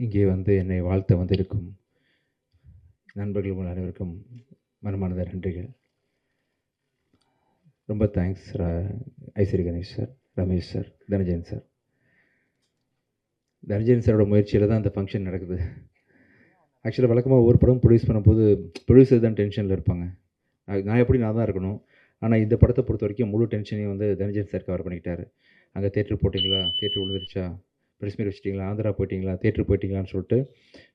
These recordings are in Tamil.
இங்கே வந்து என்னை வாழ்த்த வந்திருக்கும் நண்பர்கள் உங்கள் அனைவருக்கும் மனமார்ந்த நன்றிகள். ரொம்ப thanks Ishari Ganesh sir, Ramesh sir, Dhananjayan sir. Dhananjayan சாரோட முயற்சியில் தான் அந்த ஃபங்க்ஷன் நடக்குது. ஆக்சுவலாக வழக்கமாக ஒவ்வொரு படம் ப்ரொடியூஸ் பண்ணும்போது ப்ரொடியூசர் தான் டென்ஷனில் இருப்பாங்க. நான் தான் இருக்கணும். ஆனால் இந்த படத்தை பொறுத்த வரைக்கும் முழு டென்ஷனையும் வந்து தனஞ்சயன் சார் கவர் பண்ணிக்கிட்டாரு. அங்கே தேட்டர் போட்டிங்களா, தேட்டர் விழுந்துருச்சா, ப்ரெஸ் மீட் வச்சிட்டிங்களா, ஆந்திரா போயிட்டீங்களா, தேட்டர் போயிட்டீங்களான்னு சொல்லிட்டு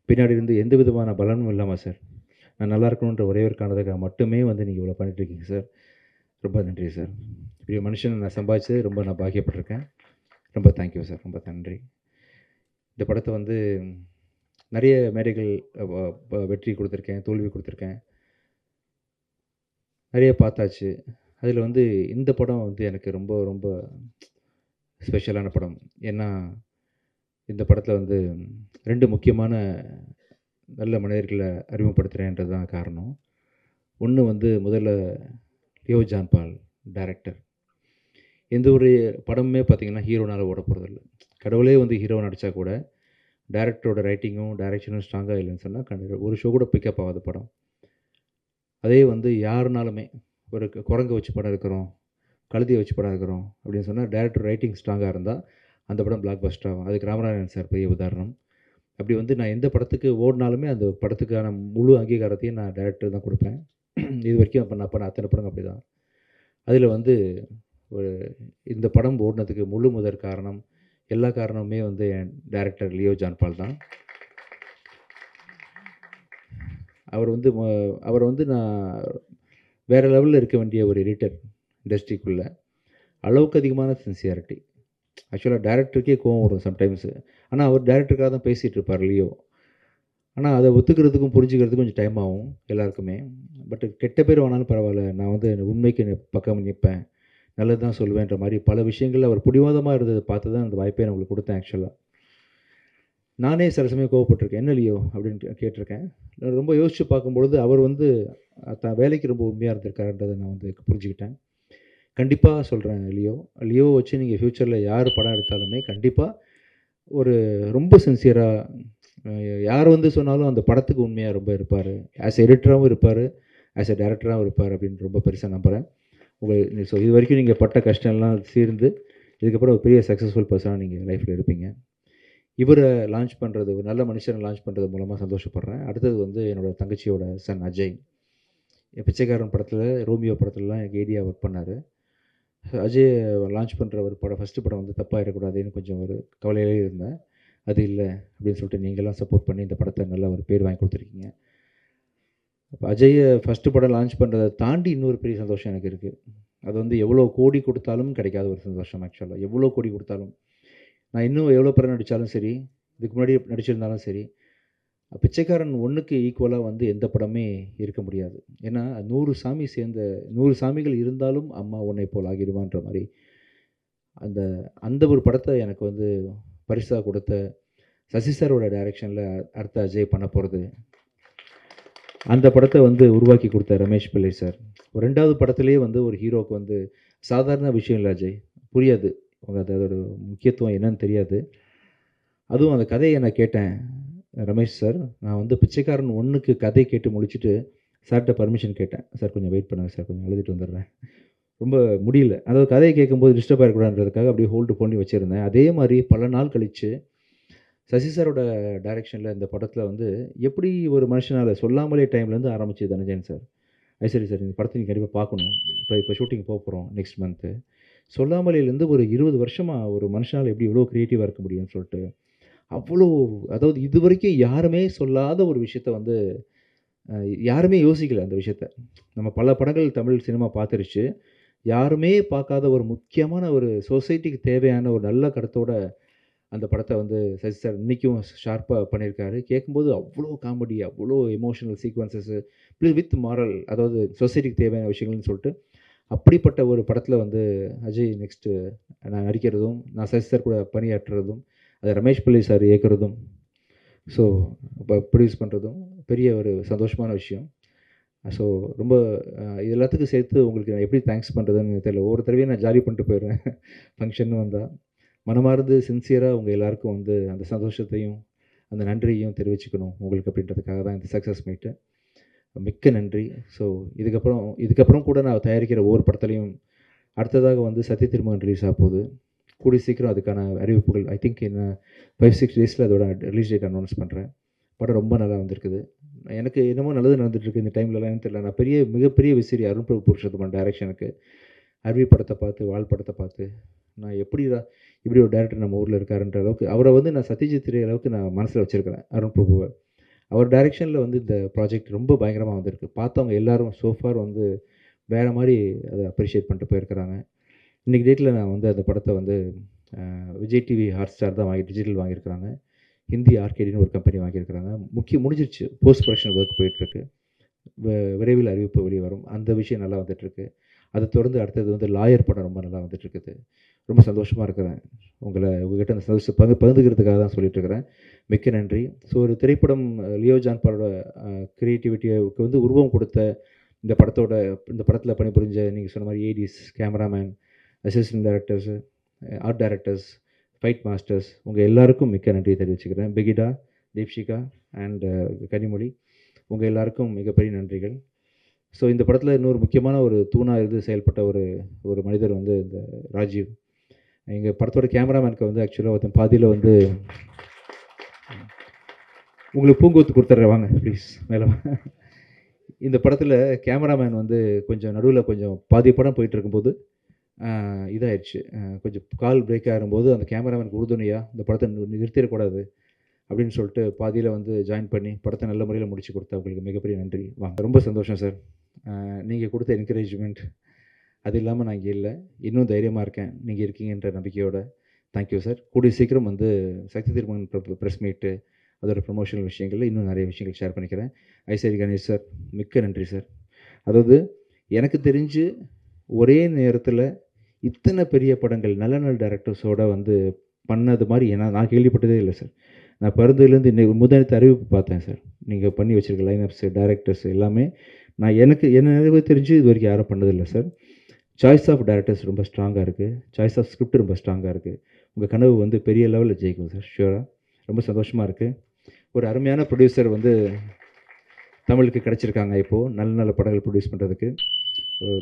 பின்னாடி இருந்து எந்த விதமான பலனும் இல்லாமல் சார், நான் நல்லா இருக்கணுன்ற ஒரே ஒரு காரணத்துக்காக மட்டுமே வந்து நீங்கள் இவ்வளோ பண்ணிட்டுருக்கீங்க சார். ரொம்ப நன்றி சார். இப்படி மனுஷன் நான் சம்பாதிச்சு நான் பாக்கியப்பட்டிருக்கேன். ரொம்ப தேங்க்யூ சார். ரொம்ப நன்றி. இந்த படத்தை வந்து நிறைய மேடைகள் வெற்றி கொடுத்துருக்கேன், தோல்வி கொடுத்துருக்கேன், நிறைய பார்த்தாச்சு. அதில் வந்து இந்த படம் வந்து எனக்கு ரொம்ப ரொம்ப ஸ்பெஷலான படம். ஏன்னா இந்த படத்தில் வந்து 2 முக்கியமான நல்ல மனிதர்களை அறிமுகப்படுத்துகிறேன்றது தான் காரணம். ஒன்று வந்து முதல்ல லியோ ஜான் பால் டைரக்டர். எந்த ஒரு படமுமே பார்த்திங்கன்னா ஹீரோனால் ஓட போகிறதில்ல. கடவுளே வந்து ஹீரோ நடித்தா கூட டைரக்டரோட ரைட்டிங்கும் டைரக்ஷனும் ஸ்ட்ராங்காக இல்லைன்னு சொன்னால் ஒரு ஷோ கூட பிக்கப் ஆகாத படம். அதே வந்து யாருனாலுமே ஒரு குரங்கை வச்சு படம் இருக்கிறோம், கழுதியை வச்சு படம் இருக்கிறோம் அப்படின்னு சொன்னால் டைரக்டர் ரைட்டிங் ஸ்ட்ராங்காக இருந்தால் அந்த படம் பிளாக் பஸ்டர் ஆகும். அதுக்கு ராமநாதன் சார் பெரிய உதாரணம். அப்படி வந்து நான் எந்த படத்துக்கு ஓடினாலுமே அந்த படத்துக்கான முழு அங்கீகாரத்தையும் நான் டைரக்டர் தான் கொடுப்பேன். இது வரைக்கும் நான் பண்ண அத்தனை படம் அப்படி தான். அதில் வந்து ஒரு இந்த படம் ஓடினதுக்கு முழு முதற் காரணம், எல்லா காரணமுமே வந்து என் டைரக்டர் லியோ ஜான் பால் தான். அவர் வந்து நான் வேறு லெவலில் இருக்க வேண்டிய ஒரு எடிட்டர் இண்டஸ்ட்ரிக்குள்ளே. அளவுக்கு அதிகமான சின்சியாரிட்டி. ஆக்சுவலாக டைரக்டருக்கே கோவம் வரும் சம்டைம்ஸு. ஆனால் அவர் டைரக்டருக்காக தான் பேசிகிட்டு இருப்பார் லியோ. ஆனால் அதை ஒத்துக்கிறதுக்கும் புரிஞ்சுக்கிறதுக்கும் கொஞ்சம் டைம் ஆகும் எல்லாருக்குமே. பட் கெட்ட பேர் வேணாலும் பரவாயில்ல, நான் வந்து உண்மைக்கு பக்கம் நிற்பேன், நல்லது தான் சொல்லுவேன்ற மாதிரி பல விஷயங்களில் அவர் பிடிவாதமாக இருந்ததை பார்த்து தான் அந்த வாய்ப்பை நான் உங்களுக்கு கொடுத்தேன். ஆக்சுவலாக நானே சில சமயம் கோவப்பட்டிருக்கேன். என்ன லியோ அப்படின்னு கேட்டிருக்கேன். நான் ரொம்ப யோசித்து பார்க்கும்பொழுது அவர் வந்து தான் வேலைக்கு ரொம்ப உண்மையாக இருந்திருக்காருன்றதை நான் வந்து புரிஞ்சுக்கிட்டேன். கண்டிப்பாக சொல்கிறேன் லியோ வச்சு நீங்கள் ஃப்யூச்சரில் யார் படம் எடுத்தாலுமே கண்டிப்பாக ஒரு ரொம்ப சின்சியராக யார் வந்து சொன்னாலும் அந்த படத்துக்கு உண்மையாக ரொம்ப இருப்பார். ஆஸ் எடிட்டராகவும் இருப்பார், ஆஸ் எ டேரக்டராகவும் இருப்பார் அப்படின்னு ரொம்ப பெருசாக நம்புகிறேன். ஸோ இது வரைக்கும் நீங்கள் பட்ட கஷ்டம்லாம் சேர்ந்து இதுக்கப்புறம் ஒரு பெரிய சக்ஸஸ்ஃபுல் பர்சனாக நீங்கள் லைஃப்பில் இருப்பீங்க. இவரை லான்ச் பண்ணுறது, ஒரு நல்ல மனுஷனை லான்ச் பண்ணுறது மூலமாக சந்தோஷப்படுறேன். அடுத்தது வந்து என்னோடய தங்கச்சியோட சன் அஜய். பிச்சைக்காரன் படத்தில், ரோமியோ படத்துலலாம் எனக்கு ஏடியாக ஒர்க் பண்ணார். அஜய் லான்ச் பண்ணுற ஒரு படம், ஃபஸ்ட்டு படம் வந்து தப்பாகிடக்கூடாதுன்னு கொஞ்சம் ஒரு கவலையிலே இருந்தேன். அது இல்லை அப்படின்னு சொல்லிட்டு நீங்கள்லாம் சப்போர்ட் பண்ணி இந்த படத்தை நல்ல ஒரு பேர் வாங்கி கொடுத்துருக்கீங்க. அப்போ அஜயை ஃபஸ்ட்டு படம் லான்ச் பண்ணுறதை தாண்டி இன்னொரு பெரிய சந்தோஷம் எனக்கு இருக்குது. அது வந்து எவ்வளோ கோடி கொடுத்தாலும் கிடைக்காத ஒரு சந்தோஷம். ஆக்சுவலாக எவ்வளோ கோடி கொடுத்தாலும், நான் இன்னும் எவ்வளோ படம் நடித்தாலும் சரி, இதுக்கு முன்னாடி நடிச்சிருந்தாலும் சரி, பிச்சைக்காரன் 1க்கு ஈக்குவலாக வந்து எந்த படமே இருக்க முடியாது. ஏன்னா 100 சாமிகள் இருந்தாலும் அம்மா உன்னை போல் ஆகிடுவான்ற மாதிரி அந்த ஒரு படத்தை எனக்கு வந்து பரிசாக கொடுத்த சசி சாரோட டைரக்ஷனில் அடுத்த அஜய் பண்ண போகிறது. அந்த படத்தை வந்து உருவாக்கி கொடுத்த ரமேஷ் பிள்ளை சார். 2வது படத்துலேயே வந்து ஒரு ஹீரோவுக்கு வந்து சாதாரண விஷயம் இல்லை அஜய், புரியாது, அதோட முக்கியத்துவம் என்னன்னு தெரியாது. அதுவும் அந்த கதையை நான் கேட்டேன் ரமேஷ் சார். நான் வந்து பிச்சைக்காரன் 1க்கு கதை கேட்டு முடிச்சுட்டு சார்கிட்ட பர்மிஷன் கேட்டேன். சார் கொஞ்சம் வெயிட் பண்ணுங்கள் சார், கொஞ்சம் எழுதிட்டு வந்துடுறேன், ரொம்ப முடியல. அதாவது கதையை கேட்கும்போது டிஸ்டர்ப் ஆகிடக்கூடாதுன்றதுக்காக அப்படியே ஹோல்டு பண்ணி வச்சுருந்தேன். அதே மாதிரி பல நாள் கழித்து சசி சாரோட டைரெக்ஷனில் இந்த படத்தில் வந்து எப்படி ஒரு மனுஷனால் சொல்லாமலே டைம்லேருந்து ஆரம்பிச்சு தனஞ்சயன் சார், ஐஸ்வரி சார் இந்த படத்தை நீங்கள் கண்டிப்பாக பார்க்கணும், இப்போ ஷூட்டிங் போக போகிறோம் நெக்ஸ்ட் மந்த்து, சொல்லாமலேருந்து ஒரு 20 வருஷமாக ஒரு மனுஷனால் எப்படி இவ்வளோ க்ரியேட்டிவாக இருக்க முடியும்னு சொல்லிட்டு அவ்வளோ, அதாவது இது வரைக்கும் யாருமே சொல்லாத ஒரு விஷயத்த வந்து யாருமே யோசிக்கல. அந்த விஷயத்த நம்ம பல படங்கள் தமிழ் சினிமா பார்த்துருச்சு, யாருமே பார்க்காத ஒரு முக்கியமான ஒரு சொசைட்டிக்கு தேவையான ஒரு நல்ல கருத்தோட அந்த படத்தை வந்து சசி சார் இன்றைக்கும் ஷார்ப்பாக பண்ணியிருக்காரு. கேட்கும்போது அவ்வளோ காமெடி, அவ்வளோ emotional sequences plus with moral, அதாவது சொசைட்டிக்கு தேவையான விஷயங்கள்னு சொல்லிட்டு அப்படிப்பட்ட ஒரு படத்தில் வந்து அஜய் நெக்ஸ்ட்டு நான் நடிக்கிறதும், நான் சசி சார் கூட பணியாற்றுறதும், அதை ரமேஷ் பிள்ளை சார் இயக்குறதும், ஸோ இப்போ ப்ரொடியூஸ் பண்ணுறதும் பெரிய ஒரு சந்தோஷமான விஷயம். ஸோ ரொம்ப இது எல்லாத்துக்கும் சேர்த்து உங்களுக்கு நான் எப்படி தேங்க்ஸ் பண்ணுறதுன்னு தெரியல. ஒவ்வொரு தடவையும் நான் ஜாலி பண்ணிட்டு போயிடுறேன் ஃபங்க்ஷன் வந்தால். மனமார்ந்து சின்சியராக உங்கள் எல்லாருக்கும் வந்து அந்த சந்தோஷத்தையும் அந்த நன்றியையும் தெரிவிச்சுக்கணும் உங்களுக்கு அப்படின்றதுக்காக தான் இந்த சக்ஸஸ் மீட்டு. மிக்க நன்றி. ஸோ இதுக்கப்புறம் கூட நான் தயாரிக்கிற ஒவ்வொரு படத்துலையும் அடுத்ததாக வந்து சத்ய திருமகன் ரிலீஸ் ஆகப்போகுது. கூடிய சீக்கிரம் அதுக்கான அறிவிப்புகள் ஐ திங்க் இன்னும் 5-6 டேஸில் அதோட ரிலீஸ் டேட் அனௌன்ஸ் பண்ணுறேன். படம் ரொம்ப நல்லா வந்திருக்குது. எனக்கு என்னமோ நல்லது நடந்துகிட்ருக்கு இந்த டைம்லலாம் எனக்கு தெரியல. நான் மிகப்பெரிய விசிறி அருண் பிரபு புருஷோத்தமன் டைரக்ஷனுக்கு. அருவி படத்தை பார்த்து, வால் படத்தை பார்த்து நான் இப்படி ஒரு டைரக்டர் நம்ம ஊரில் இருக்காருன்ற அளவுக்கு அவரை வந்து நான் சத்யஜித் ரே அளவுக்கு நான் மனசில் வச்சுருக்கிறேன் அருண் பிரபுவை. அவர் டைரெக்ஷனில் வந்து இந்த ப்ராஜெக்ட் ரொம்ப பயங்கரமாக வந்திருக்கு. பார்த்தவங்க எல்லோரும் சோஃபார் வந்து வேறு மாதிரி அதை அப்ரிஷியேட் பண்ணிட்டு போயிருக்கிறாங்க. இன்றைக்கி டேட்டில் நான் வந்து அந்த படத்தை வந்து விஜய் டிவி ஹாட்ஸ்டார் தான் டிஜிட்டல் வாங்கியிருக்கிறாங்க. ஹிந்தி ஆர்கேடின்னு ஒரு கம்பெனி வாங்கியிருக்கிறாங்க. முடிஞ்சிருச்சு. போஸ்ட் ப்ரொடக்ஷன் ஒர்க் போயிட்டுருக்கு. விரைவில் அறிவிப்பு வெளியே வரும். அந்த விஷயம் நல்லா வந்துட்டுருக்கு. அதை தொடர்ந்து அடுத்தது வந்து லாயர் படம் ரொம்ப நல்லா வந்துட்டுருக்குது. ரொம்ப சந்தோஷமாக இருக்கிறேன். உங்கள்கிட்ட அந்த சந்தோஷத்தை பகிர்ந்துக்கிறதுக்காக தான் சொல்லிட்டுருக்கிறேன். மிக்க நன்றி. ஸோ ஒரு திரைப்படம் லியோ ஜான் பாலோட க்ரியேட்டிவிட்டிக்கு வந்து உருவம் கொடுத்த இந்த படத்தில் பணிபுரிஞ்ச நீங்கள் சொன்ன மாதிரி ADs, cameraman, assistant directors, art directors, fight masters உங்கள் எல்லாருக்கும் மிக்க நன்றி தெரிவிச்சுக்கிறேன். பிகிடா, தீப்ஷிகா அண்ட் கனிமொழி உங்கள் எல்லாருக்கும் மிகப்பெரிய நன்றிகள். ஸோ இந்த படத்தில் இன்னொரு முக்கியமான ஒரு தூணாக இருந்து செயல்பட்ட ஒரு மனிதர் வந்து இந்த ராஜீவ். எங்கள் படத்தோட கேமராமேனுக்கு வந்து ஆக்சுவலாக ஒருத்தன் பாதியில் வந்து உங்களுக்கு பூங்கொத்து கொடுத்துட்றேன் வாங்க ப்ளீஸ் மேலே. இந்த படத்தில் கேமராமேன் வந்து கொஞ்சம் நடுவில் கொஞ்சம் பாதி படம் போயிட்டு இருக்கும்போது இதாகிடுச்சு. கொஞ்சம் கால் பிரேக் ஆகும்போது அந்த கேமராமேனுக்கு உறுதுணையாக இந்த படத்தை நிறுத்திடக்கூடாது அப்படின்னு சொல்லிட்டு பாதியில் வந்து ஜாயின் பண்ணி படத்தை நல்ல முறையில் முடிச்சு கொடுத்தா உங்களுக்கு மிகப்பெரிய நன்றி. வாங்க. ரொம்ப சந்தோஷம் சார். நீங்கள் கொடுத்த என்கரேஜ்மெண்ட் அது இல்லாமல் நான் இங்கே இல்லை. இன்னும் தைரியமாக இருக்கேன் நீங்கள் இருக்கீங்கன்ற நம்பிக்கையோட. Thank you sir. கூடிய சீக்கிரம் வந்து சக்தி திருமகன் ப்ரெஸ் மீட்டு அதோட ப்ரொமோஷனல் விஷயங்களில் இன்னும் நிறைய விஷயங்கள் ஷேர் பண்ணிக்கிறேன். ஐசரி கணேஷ் சார் மிக்க நன்றி சார். அதாவது எனக்கு தெரிஞ்சு ஒரே நேரத்தில் இத்தனை பெரிய படங்கள் நல்ல நல்ல டைரக்டர்ஸோடு வந்து பண்ணது மாதிரி நான் கேள்விப்பட்டதே இல்லை சார். நான் பிறந்ததுலேருந்து இன்னைக்கு முதலில் அறிவிப்பு பார்த்தேன் சார். நீங்கள் பண்ணி வச்சுருக்க லைனப்ஸு, டைரக்டர்ஸ் எல்லாமே என்ன தெரிஞ்சு இது வரைக்கும் யாரும் பண்ணதில்லை சார். சாய்ஸ் ஆஃப் டைரக்டர்ஸ் ரொம்ப ஸ்ட்ராங்காக இருக்குது. சாய்ஸ் ஆஃப் ஸ்கிரிப்ட் ரொம்ப ஸ்ட்ராங்காக இருக்குது. உங்கள் கனவு வந்து பெரிய லெவலில் ஜெயிக்கும் சார் ஷியூராக. ரொம்ப சந்தோஷமாக இருக்குது. ஒரு அருமையான ப்ரொடியூசர் வந்து தமிழுக்கு கிடச்சிருக்காங்க. இப்போது நல்ல நல்ல படங்கள் ப்ரொடியூஸ் பண்ணுறதுக்கு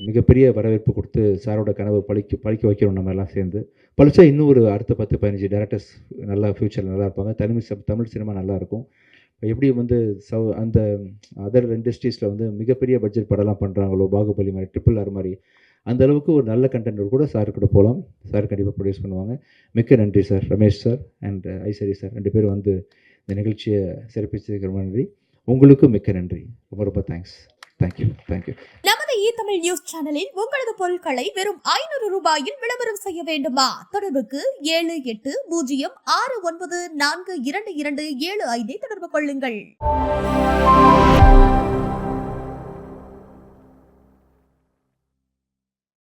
மிகப்பெரிய வரவேற்பு கொடுத்து சாரோட கனவை பழிக்க வைக்கிறோம். நம்ம எல்லாம் சேர்ந்து பழிச்சா இன்னும் ஒரு அடுத்த 10-15 டேரக்டர்ஸ் நல்லா ஃப்யூச்சரில் நல்லா இருப்பாங்க. தமிழ் சினிமா நல்லாயிருக்கும். எப்படி வந்து அந்த அதர் இண்டஸ்ட்ரீஸில் வந்து மிகப்பெரிய பட்ஜெட் படம்லாம் பண்ணுறாங்களோ, பாகுபலி மாதிரி, RRR மாதிரி, அந்த அளவுக்கு ஒரு நல்ல கண்டென்ட் கூட சார் கூட போகலாம். சார் கண்டிப்பாக ப்ரொடியூஸ் பண்ணுவாங்க. மிக்க நன்றி sir. Ramesh sir and Ishari sir 2 பேரும் வந்து இந்த நிகழ்ச்சியை சிறப்பிச்சதுக்கு ரொம்ப நன்றி. உங்களுக்கும் மிக்க நன்றி. ரொம்ப ரொம்ப தேங்க்ஸ். தேங்க்யூ. நமது தமிழ் நியூஸ் சேனலில் உங்களது பொருட்களை வெறும் 500 ரூபாயில் விளம்பரம் செய்ய வேண்டுமா? தொடர்புக்கு 7806942275 தொடர்பு கொள்ளுங்கள்.